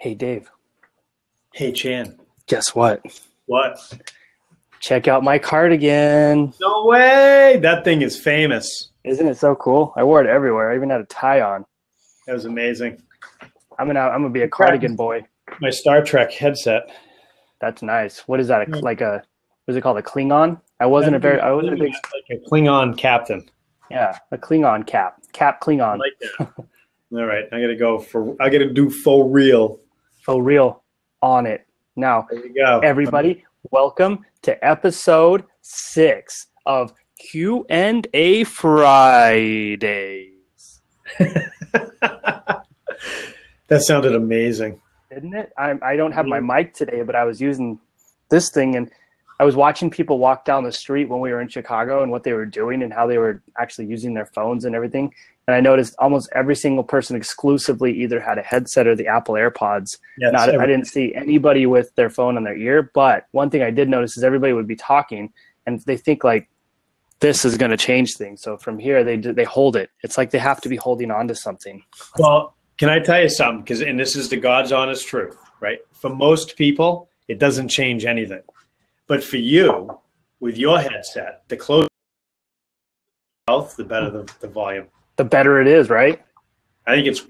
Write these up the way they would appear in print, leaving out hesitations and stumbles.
Hey, Dave, Hey, Chan. guess what? What? Check out my cardigan. No way! That thing is famous. Isn't it so cool? I wore it everywhere. I even had a tie on. That was amazing. I'm gonna be a Practice cardigan boy. my Star Trek headset. That's nice. What is that? Yeah. What is it called? A Klingon? That'd be I wasn't a big, like a Klingon captain. yeah, a Klingon cap. Cap I Klingon. like that. All right, I gotta do faux real. For real on it. Now, There you go. everybody, welcome to episode 6 of Q&A Fridays. That sounded amazing. Didn't it? I don't have my mic today, but I was using this thing, and I was watching people walk down the street when we were in Chicago and what they were doing and how they were actually using their phones and everything. And I noticed almost every single person exclusively either had a headset or the Apple AirPods. Yes, I didn't see anybody with their phone on their ear. But one thing I did notice is everybody would be talking, and they think like this is going to change things. So from here, they hold it. It's like they have to be holding on to something. Well, can I tell you something? And this is the God's honest truth, right? For most people, it doesn't change anything. But for you, with your headset, the closer your mouth, the better the volume. The better it is, right? I think it's.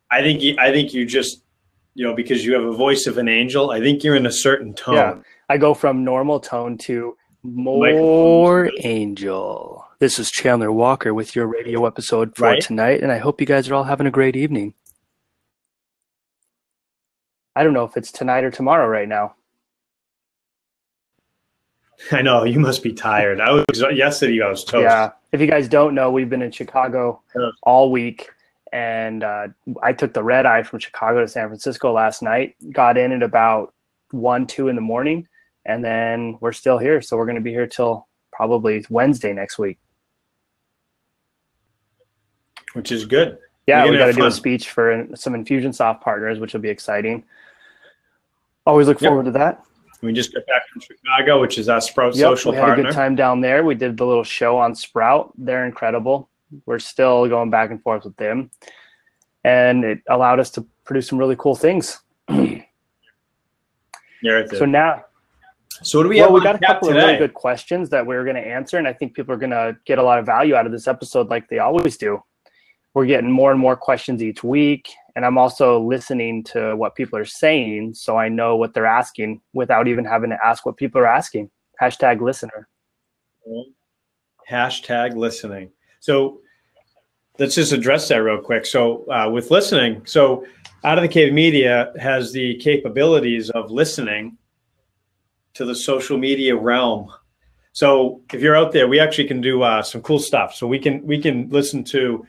I think you just, because you have a voice of an angel. I think you're in a certain tone. Yeah. I go from normal tone to more angel. This is Chandler Walker with your radio episode for tonight, and I hope you guys are all having a great evening. I don't know if it's tonight or tomorrow right now. I know, you must be tired. Yesterday I was toast. Yeah. If you guys don't know, we've been in Chicago all week, and I took the red eye from Chicago to San Francisco last night, got in at about 1, 2 in the morning, and then we're still here. So we're going to be here till probably Wednesday next week. Which is good. Yeah, we got to do a speech for some Infusionsoft partners, which will be exciting. Always look forward to that. We just got back from Chicago, which is our Sprout social partner. We had a good time down there. We did the little show on Sprout. They're incredible. We're still going back and forth with them. And it allowed us to produce some really cool things. Yeah, it did. So now, what do we have? We got a couple of really good questions that we're going to answer, and I think people are going to get a lot of value out of this episode like they always do. We're getting more and more questions each week, and I'm also listening to what people are saying so I know what they're asking without even having to ask what people are asking. Hashtag listener. Hashtag listening. So let's just address that real quick. So with listening, so Out of the Cave Media has the capabilities of listening to the social media realm. So if you're out there, we actually can do some cool stuff. So we can listen to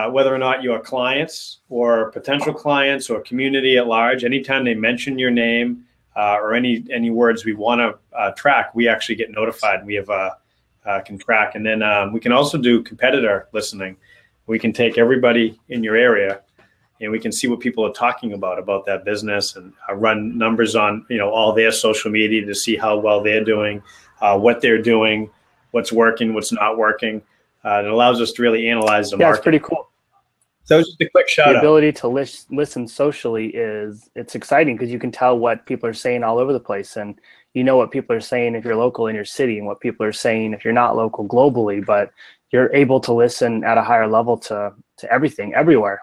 whether or not your clients or potential clients or community at large, anytime they mention your name or any words we want to track, we actually get notified. We have can track, and then we can also do competitor listening. We can take everybody in your area, and we can see what people are talking about that business, and run numbers on all their social media to see how well they're doing, what they're doing, what's working, what's not working. It allows us to really analyze the market. Yeah, it's pretty cool. So just a quick shout out. The ability to listen socially it's exciting because you can tell what people are saying all over the place, and you know what people are saying if you're local in your city and what people are saying if you're not local globally, but you're able to listen at a higher level to everything, everywhere.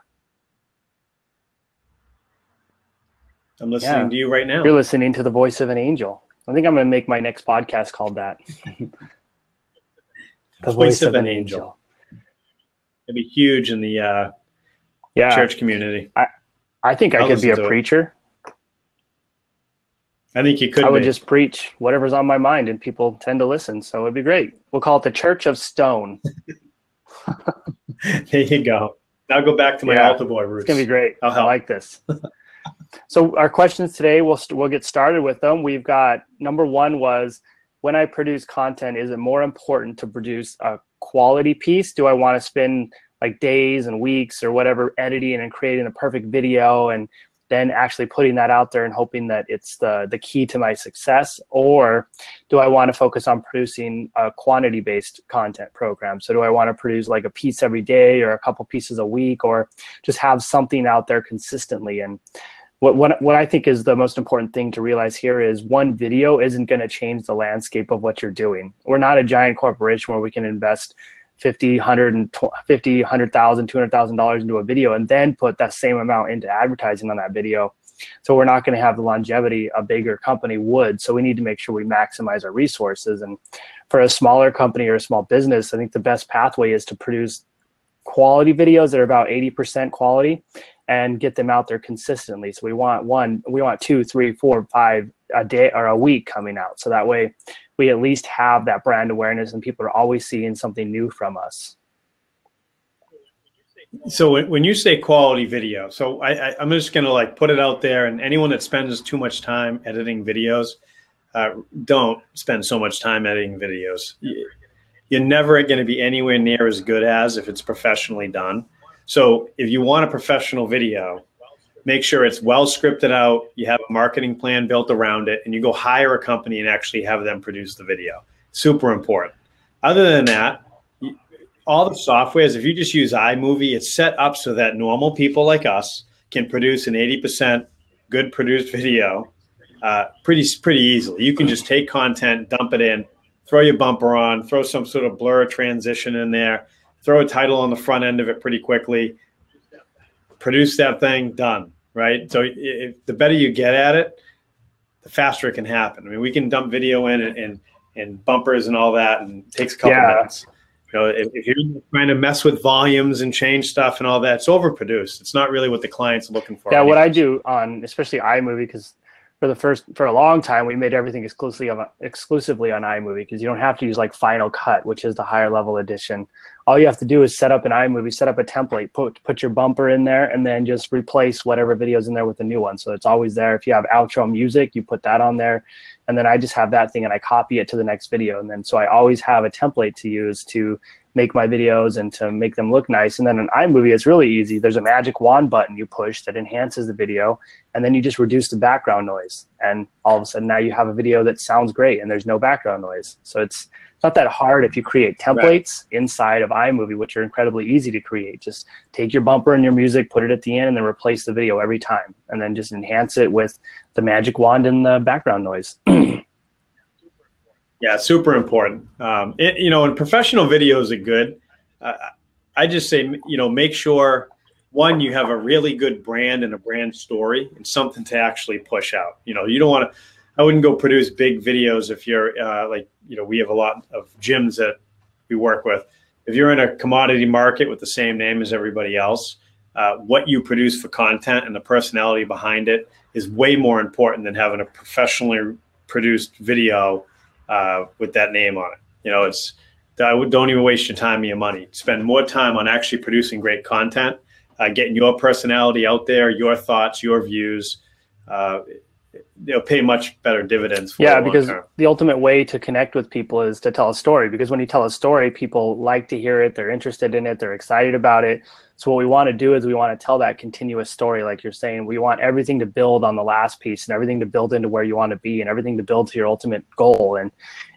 I'm listening to you right now. You're listening to the voice of an angel. I think I'm going to make my next podcast called that. The voice of an angel. It'd be huge in the church community. I think I could be a preacher. I think you could. I would just preach whatever's on my mind, and people tend to listen. So it'd be great. We'll call it the Church of Stone. There you go. Now go back to my altar boy roots. It's gonna be great. I'll help. I like this. So our questions today, we'll get started with them. We've got number one was, when I produce content, is it more important to produce a quality piece? Do I want to spend like days and weeks or whatever editing and creating a perfect video and then actually putting that out there and hoping that it's the key to my success? Or do I want to focus on producing a quantity-based content program? So do I want to produce like a piece every day or a couple pieces a week, or just have something out there consistently? And what I think is the most important thing to realize here is one video isn't going to change the landscape of what you're doing. We're not a giant corporation where we can invest $200,000 into a video and then put that same amount into advertising on that video. So we're not going to have the longevity a bigger company would. So we need to make sure we maximize our resources. And for a smaller company or a small business, I think the best pathway is to produce quality videos that are about 80% quality and get them out there consistently. So we want 2, 3, 4, 5 a day or a week coming out. So that way we at least have that brand awareness and people are always seeing something new from us. So when you say quality video, so I'm just going to like put it out there, and anyone that spends too much time editing videos, don't spend so much time editing videos. You're never going to be anywhere near as good as if it's professionally done. So if you want a professional video, make sure it's well scripted out, you have a marketing plan built around it, and you go hire a company and actually have them produce the video. Super important. Other than that, all the softwares, if you just use iMovie, it's set up so that normal people like us can produce an 80% good produced video pretty easily. You can just take content, dump it in, throw your bumper on, throw some sort of blur transition in there, throw a title on the front end of it pretty quickly, produce that thing, done, right? So the better you get at it, the faster it can happen. I mean, we can dump video in and bumpers and all that, and it takes a couple minutes. You know, if you're trying to mess with volumes and change stuff and all that, it's overproduced. It's not really what the client's looking for. Yeah, what I do on especially iMovie, because for a long time we made everything exclusively on iMovie, because you don't have to use like Final Cut, which is the higher level edition. All you have to do is set up an iMovie, set up a template, put your bumper in there, and then just replace whatever video's in there with the new one. So it's always there. If you have outro music, you put that on there, and then I just have that thing and I copy it to the next video. And then so I always have a template to use to make my videos and to make them look nice. And then in iMovie, it's really easy. There's a magic wand button you push that enhances the video, and then you just reduce the background noise. And all of a sudden now you have a video that sounds great and there's no background noise. So it's not that hard if you create templates inside of iMovie, which are incredibly easy to create. Just take your bumper and your music, put it at the end, and then replace the video every time. And then just enhance it with the magic wand and the background noise. Yeah, super important. You know, and professional videos are good. I just say, you know, make sure, one, you have a really good brand and a brand story and something to actually push out. You know, you don't want to, I wouldn't go produce big videos if you're like, you know, we have a lot of gyms that we work with. If you're in a commodity market with the same name as everybody else, what you produce for content and the personality behind it is way more important than having a professionally produced video with that name on it. You know, don't even waste your time or your money. Spend more time on actually producing great content, getting your personality out there, your thoughts, your views. They'll pay much better dividends for the because long term. The ultimate way to connect with people is to tell a story, because when you tell a story, people like to hear it, they're interested in it, they're excited about it. So what we want to do is we want to tell that continuous story. Like you're saying, we want everything to build on the last piece and everything to build into where you want to be and everything to build to your ultimate goal. And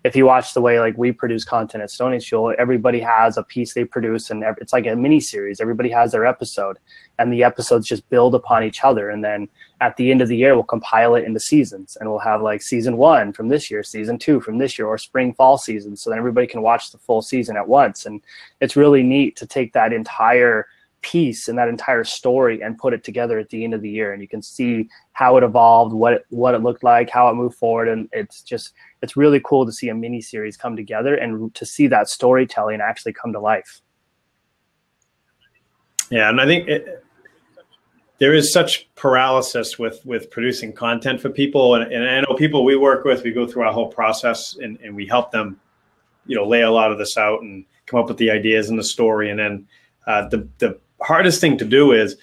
if you watch the way like we produce content at Stone Age Fuel, everybody has a piece they produce, and it's like a mini series. Everybody has their episode, and the episodes just build upon each other. And then at the end of the year, we'll compile it into seasons, and we'll have like season 1 from this year, season 2 from this year, or spring fall season. So then everybody can watch the full season at once. And it's really neat to take that entire piece and that entire story and put it together at the end of the year, and you can see how it evolved, what it looked like, how it moved forward. And it's really cool to see a mini series come together and to see that storytelling actually come to life. Yeah, and I think there is such paralysis with producing content for people, and I know people we work with, we go through our whole process and we help them, you know, lay a lot of this out and come up with the ideas and the story. And then the hardest thing to do is,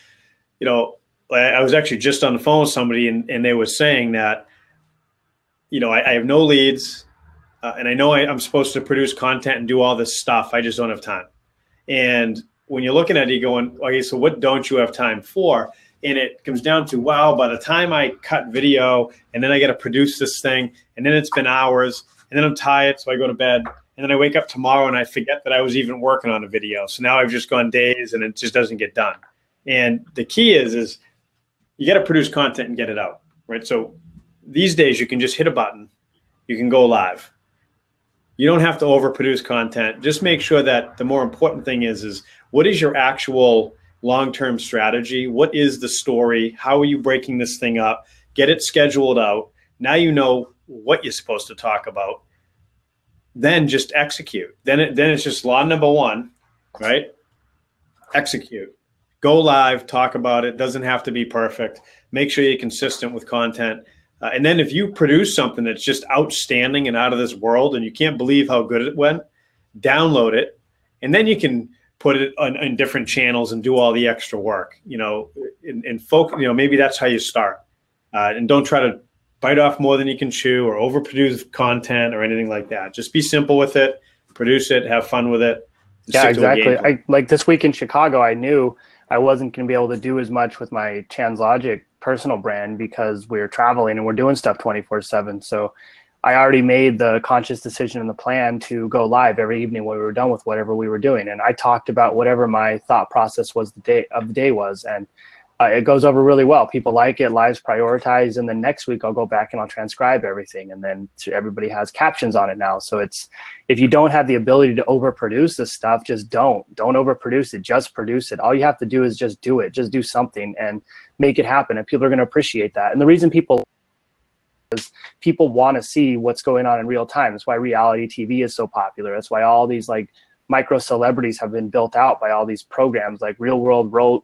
you know, I was actually just on the phone with somebody and they were saying that, you know, I have no leads and I know I'm supposed to produce content and do all this stuff. I just don't have time. And when you're looking at it, you're going, okay, so what don't you have time for? And it comes down to, wow, by the time I cut video and then I got to produce this thing and then it's been hours and then I'm tired, so I go to bed. And then I wake up tomorrow and I forget that I was even working on a video. So now I've just gone days and it just doesn't get done. And the key is, you got to produce content and get it out, right? So these days you can just hit a button, you can go live. You don't have to overproduce content. Just make sure that the more important thing is what is your actual long-term strategy? What is the story? How are you breaking this thing up? Get it scheduled out. Now you know what you're supposed to talk about. Then just execute. Then it's just law number one, right? Execute. Go live, talk about it. Doesn't have to be perfect. Make sure you're consistent with content. And then if you produce something that's just outstanding and out of this world and you can't believe how good it went, download it. And then you can put it on different channels and do all the extra work, and focus, maybe that's how you start. And don't try to bite off more than you can chew or overproduce content or anything like that. Just be simple with it, produce it, have fun with it. Yeah, exactly. Like this week in Chicago, I knew I wasn't going to be able to do as much with my TransLogic personal brand because we were traveling and we're doing stuff 24/7. So I already made the conscious decision and the plan to go live every evening when we were done with whatever we were doing. And I talked about whatever my thought process was the day was. And it goes over really well. People like it, lives prioritized. And then next week I'll go back and I'll transcribe everything. And then everybody has captions on it now. So if you don't have the ability to overproduce this stuff, just don't overproduce it. Just produce it. All you have to do is just do it. Just do something and make it happen. And people are going to appreciate that. And the reason people want to see what's going on in real time. That's why reality TV is so popular. That's why all these like micro celebrities have been built out by all these programs like Real World, Road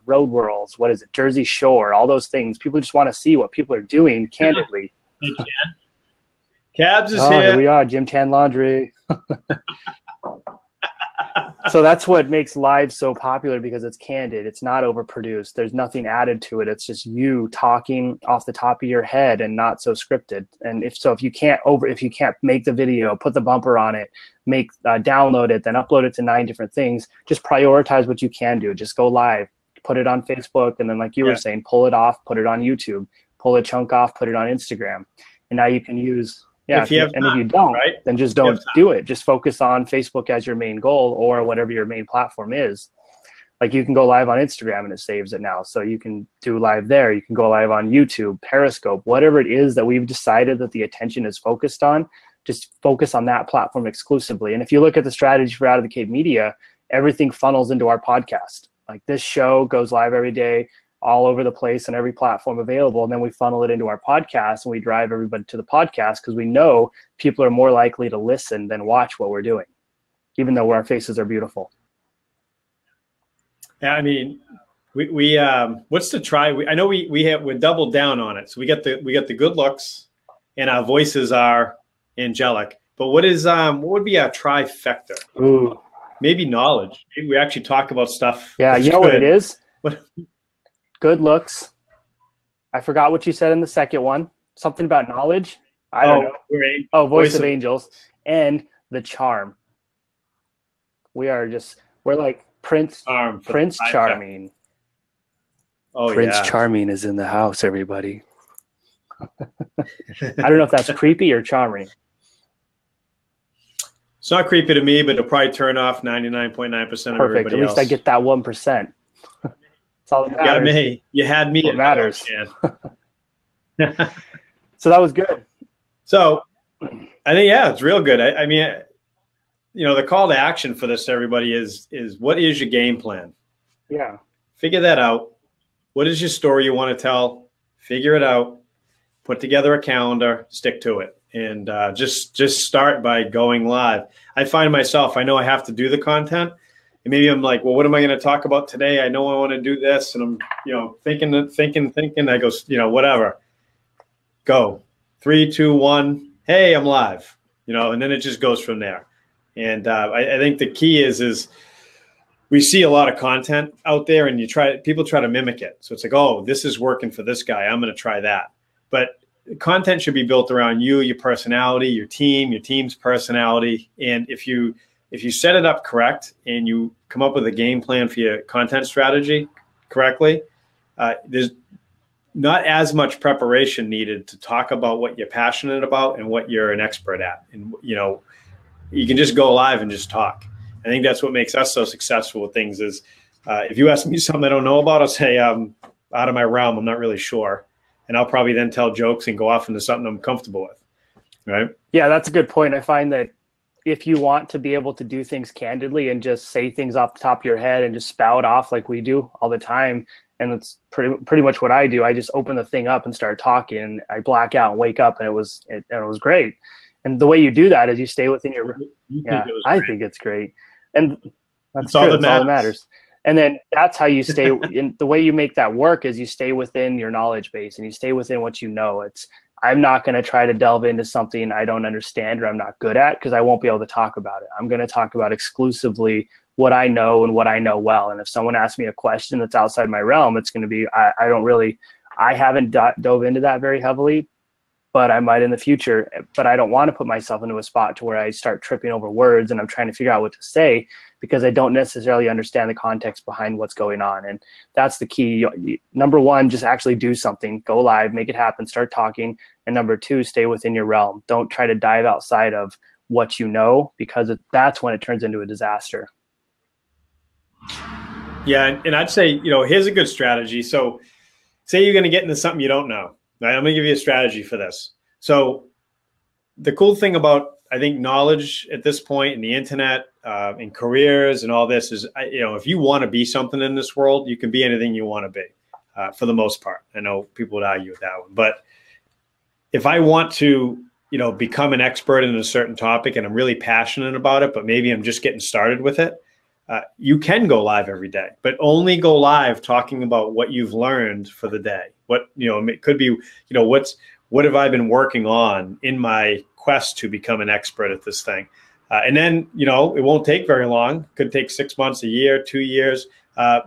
Worlds, what is it, Jersey Shore, all those things. People just want to see what people are doing candidly. Cabs is here. Here we are, Gym Tan Laundry. So that's what makes live so popular, because it's candid. It's not overproduced. There's nothing added to it. It's just you talking off the top of your head and not so scripted. And if you can't make the video, put the bumper on it, download it, then upload it to 9 different things, just prioritize what you can do. Just go live, put it on Facebook, and then like you were saying, pull it off, put it on YouTube, pull a chunk off, put it on Instagram. And now you can use if you don't, right? Then just don't do it. Just focus on Facebook as your main goal, or whatever your main platform is. Like you can go live on Instagram and it saves it now. So you can do live there. You can go live on YouTube, Periscope, whatever it is that we've decided that the attention is focused on, just focus on that platform exclusively. And if you look at the strategy for Out of the Cave Media, everything funnels into our podcast. Like this show goes live every day, all over the place on every platform available. And then we funnel it into our podcast and we drive everybody to the podcast because we know people are more likely to listen than watch what we're doing, even though our faces are beautiful. Yeah, I mean, we what's the try? I know we're doubled down on it. So we got the good looks and our voices are angelic. But what would be our trifecta? Ooh. Maybe knowledge. Maybe we actually talk about stuff. Yeah, you know what it is? Good looks. I forgot what you said in the second one. Something about knowledge. I don't know. Oh, voice of angels. And the charm. We're like Prince Charming. Oh, Prince Charming is in the house, everybody. I don't know if that's creepy or charming. It's not creepy to me, but it'll probably turn off 99.9% of everybody else. At least I get that 1%. All that matters. Yeah, me. You had me. What matters. So that was good. So I think, it's real good. I mean, the call to action for this, everybody, is what is your game plan? Yeah. Figure that out. What is your story you want to tell? Figure it out. Put together a calendar. Stick to it. And just start by going live. I find myself, I know I have to do the content. And maybe I'm like, well, what am I going to talk about today? I know I want to do this. And I'm, thinking. I go, whatever. Go. 3, 2, 1. Hey, I'm live. And then it just goes from there. And I think the key is we see a lot of content out there and people try to mimic it. So it's like, oh, this is working for this guy. I'm going to try that. But content should be built around you, your personality, your team's personality. And if you set it up correct and you come up with a game plan for your content strategy correctly, there's not as much preparation needed to talk about what you're passionate about and what you're an expert at. And, you can just go live and just talk. I think that's what makes us so successful with things is if you ask me something I don't know about, I'll say, out of my realm. I'm not really sure. And I'll probably then tell jokes and go off into something I'm comfortable with. Right. Yeah, that's a good point. I find that if you want to be able to do things candidly and just say things off the top of your head and just spout off like we do all the time, and it's pretty much what I do. I just open the thing up and start talking, and I black out and wake up, and it was great. And the way you do that is you stay within your. Yeah, I think it's great, and that's all that matters. And then that's how you stay. In the way you make that work is you stay within your knowledge base and you stay within what you know. I'm not going to try to delve into something I don't understand or I'm not good at, because I won't be able to talk about it. I'm going to talk about exclusively what I know and what I know well. And if someone asks me a question that's outside my realm, it's going to be, I haven't dove into that very heavily, but I might in the future. But I don't want to put myself into a spot to where I start tripping over words and I'm trying to figure out what to say, because I don't necessarily understand the context behind what's going on. And that's the key. Number one, just actually do something, go live, make it happen, start talking. And number two, stay within your realm. Don't try to dive outside of what you know, because that's when it turns into a disaster. Yeah. And I'd say, here's a good strategy. So say you're going to get into something you don't know, right? I'm going to give you a strategy for this. So the cool thing about, I think, knowledge at this point in the internet, in careers and all this is, if you want to be something in this world, you can be anything you want to be, for the most part. I know people would argue with that one, but if I want to, become an expert in a certain topic and I'm really passionate about it, but maybe I'm just getting started with it, you can go live every day, but only go live talking about what you've learned for the day. What, it could be, what have I been working on in my quest to become an expert at this thing? And then, it won't take very long. Could take 6 months, a year, 2 years.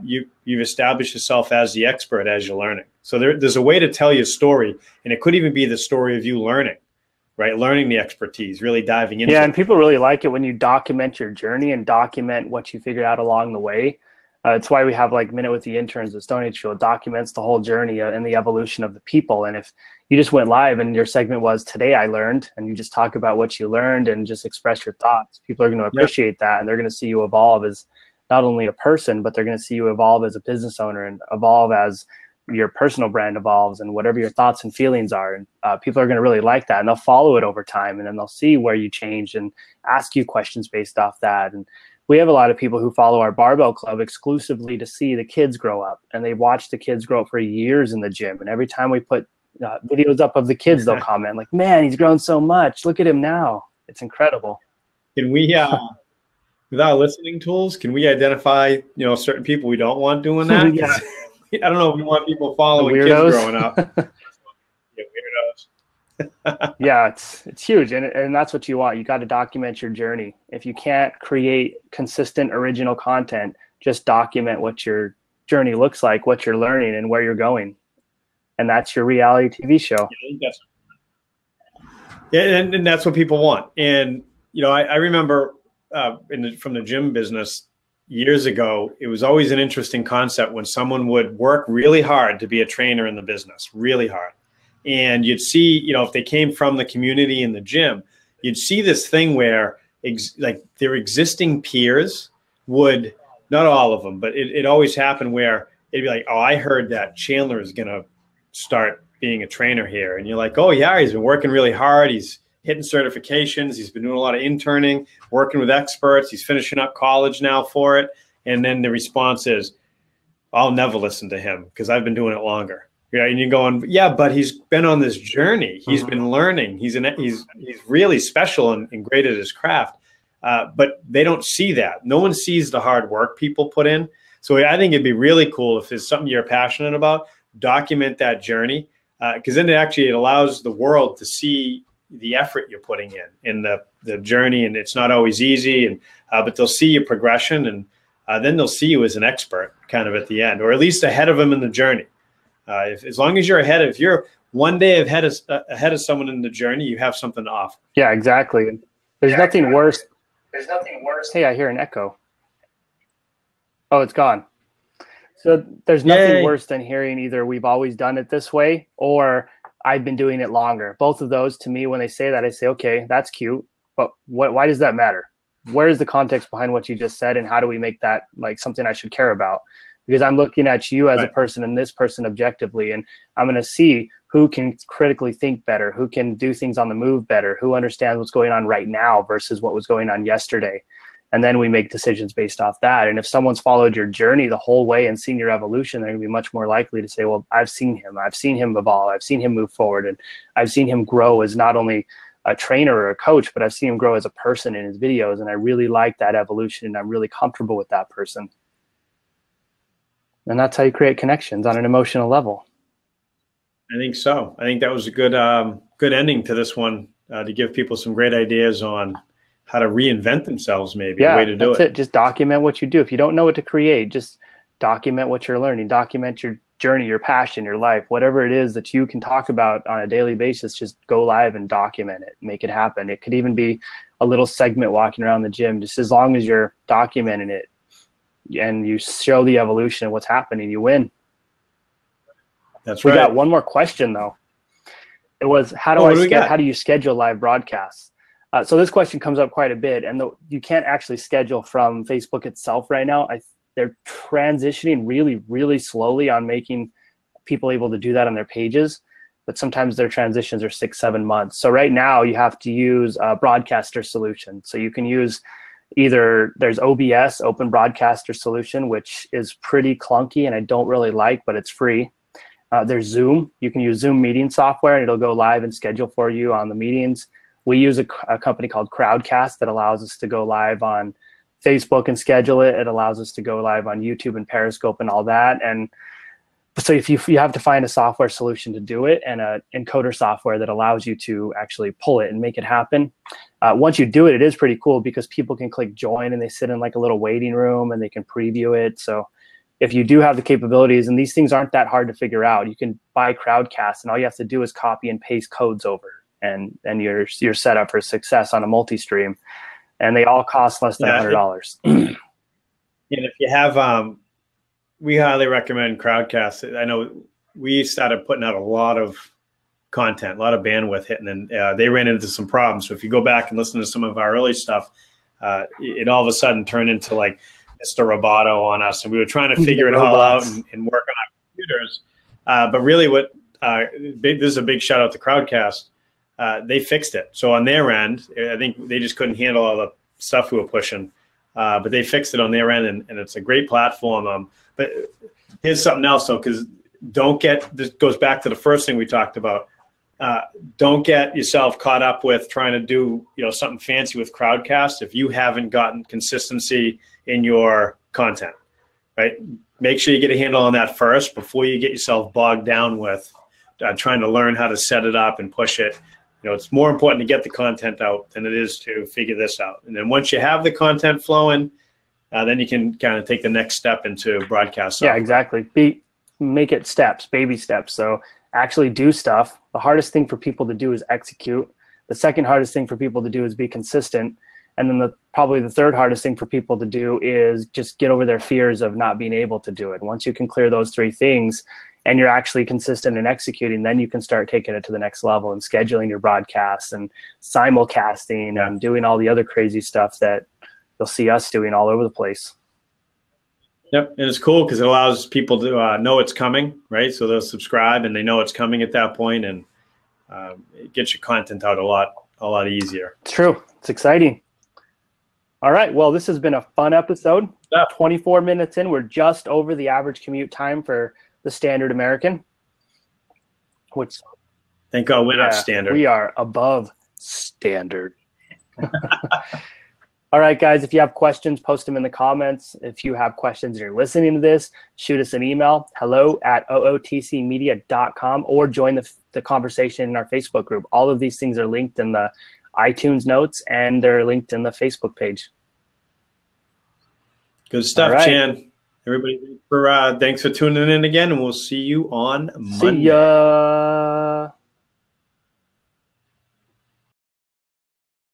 You've established yourself as the expert as you're learning. So there's a way to tell your story, and it could even be the story of you learning, right? Learning the expertise, really diving into it. Yeah, and people really like it when you document your journey and document what you figured out along the way. It's why we have like Minute with the Interns at Stone Age School. It documents the whole journey and the evolution of the people. And if you just went live and your segment was today I learned, and you just talk about what you learned and just express your thoughts, people are going to appreciate that, and they're going to see you evolve as not only a person, but they're going to see you evolve as a business owner and evolve as your personal brand evolves and whatever your thoughts and feelings are. And people are going to really like that, and they'll follow it over time, and then they'll see where you changed and ask you questions based off that. And we have a lot of people who follow our Barbell Club exclusively to see the kids grow up, and they watch the kids grow up for years in the gym. And every time we put videos up of the kids, they'll comment like, man, he's grown so much. Look at him now. It's incredible. Can we, with our listening tools, can we identify, certain people we don't want doing that? Yeah. I don't know if we want people following kids growing up. Yeah, weirdos. Yeah, it's huge, and that's what you want. You got to document your journey. If you can't create consistent original content, just document what your journey looks like, what you're learning, and where you're going, and that's your reality TV show. Yeah, and that's what people want. And I remember from the gym business years ago, it was always an interesting concept when someone would work really hard to be a trainer in the business, really hard. And you'd see, if they came from the community in the gym, you'd see this thing where like their existing peers would, not all of them, but it always happened where it'd be like, oh, I heard that Chandler is going to start being a trainer here. And you're like, oh yeah, he's been working really hard. He's hitting certifications. He's been doing a lot of interning, working with experts. He's finishing up college now for it. And then the response is, I'll never listen to him because I've been doing it longer. And you're going, yeah, but he's been on this journey. He's been learning. He's really special and great at his craft. But they don't see that. No one sees the hard work people put in. So I think it'd be really cool if there's something you're passionate about, document that journey, because then it allows the world to see the effort you're putting in the journey. And it's not always easy, and but they'll see your progression, and then they'll see you as an expert kind of at the end, or at least ahead of them in the journey. As long as if you're one day ahead of someone in the journey, you have something to offer. Yeah, exactly. There's nothing worse. There's nothing worse. Hey, I hear an echo. Oh, it's gone. So there's nothing worse than hearing either we've always done it this way or I've been doing it longer. Both of those, to me, when they say that, I say, okay, that's cute, but why does that matter? Where is the context behind what you just said, and how do we make that like something I should care about? because I'm looking at you as a Right. person and this person objectively, and I'm going to see who can critically think better, who can do things on the move better, who understands what's going on right now versus what was going on yesterday. And then we make decisions based off that. And if someone's followed your journey the whole way and seen your evolution, they're going to be much more likely to say, well, I've seen him evolve, I've seen him move forward, and I've seen him grow as not only a trainer or a coach, but I've seen him grow as a person in his videos. And I really like that evolution, and I'm really comfortable with that person. And that's how you create connections on an emotional level. I think so. I think that was a good good ending to this one, to give people some great ideas on how to reinvent themselves, maybe Yeah, a way to do that's it. Just document what you do. If you don't know what to create, just document what you're learning, document your journey, your passion, your life, whatever it is that you can talk about on a daily basis, just go live and document it, make it happen. It could even be a little segment walking around the gym, just as long as you're documenting it and you show the evolution of what's happening, you win. That's right. We got one more question though. It was, how do you schedule live broadcasts? So this question comes up quite a bit, and you can't actually schedule from Facebook itself right now. They're transitioning really, really slowly on making people able to do that on their pages, but sometimes their transitions are 6-7 months. So right now you have to use a broadcaster solution. So you can use there's OBS, Open Broadcaster Solution, which is pretty clunky and I don't really like, but it's free. There's Zoom. You can use Zoom meeting software and it'll go live and schedule for you on the meetings. We use a company called Crowdcast that allows us to go live on Facebook and schedule it. It allows us to go live on YouTube and Periscope and all that. And so if you have to find a software solution to do it, and an encoder software that allows you to actually pull it and make it happen. Once you do it, it is pretty cool because people can click join and they sit in like a little waiting room and they can preview it. So if you do have the capabilities, and these things aren't that hard to figure out, you can buy Crowdcast and all you have to do is copy and paste codes over. And you're set up for success on a multi-stream, and they all cost less than $100. And if you have, we highly recommend Crowdcast. I know we started putting out a lot of content, a lot of bandwidth hitting, and they ran into some problems. So if you go back and listen to some of our early stuff, it all of a sudden turned into like Mr. Roboto on us, and we were trying to figure it all out and work on our computers. But really, this is a big shout out to Crowdcast. They fixed it. So on their end, I think they just couldn't handle all the stuff we were pushing, but they fixed it on their end, and it's a great platform. But here's something else though, because this goes back to the first thing we talked about. Don't get yourself caught up with trying to do something fancy with Crowdcast if you haven't gotten consistency in your content, right? Make sure you get a handle on that first before you get yourself bogged down with trying to learn how to set it up and push it. It's more important to get the content out than it is to figure this out. And then once you have the content flowing, then you can kind of take the next step into broadcast software. Yeah, exactly. Make it steps, baby steps. So actually do stuff. The hardest thing for people to do is execute. The second hardest thing for people to do is be consistent. And then probably the third hardest thing for people to do is just get over their fears of not being able to do it. Once you can clear those three things, and you're actually consistent in executing, then you can start taking it to the next level and scheduling your broadcasts and simulcasting and doing all the other crazy stuff that you'll see us doing all over the place. Yep, and it's cool because it allows people to know it's coming, right? So they'll subscribe and they know it's coming at that point, and it gets your content out a lot easier. It's true. It's exciting. All right. Well, this has been a fun episode. 24 minutes in, we're just over the average commute time for the standard American, which thank God we're not standard. We are above standard. All right, guys, if you have questions, post them in the comments. If you have questions and you're listening to this, shoot us an email, hello@ootcmedia.com, or join the conversation in our Facebook group. All of these things are linked in the iTunes notes, and they're linked in the Facebook page. Good stuff, Chan. Everybody, thanks for tuning in again, and we'll see you on Monday. See ya.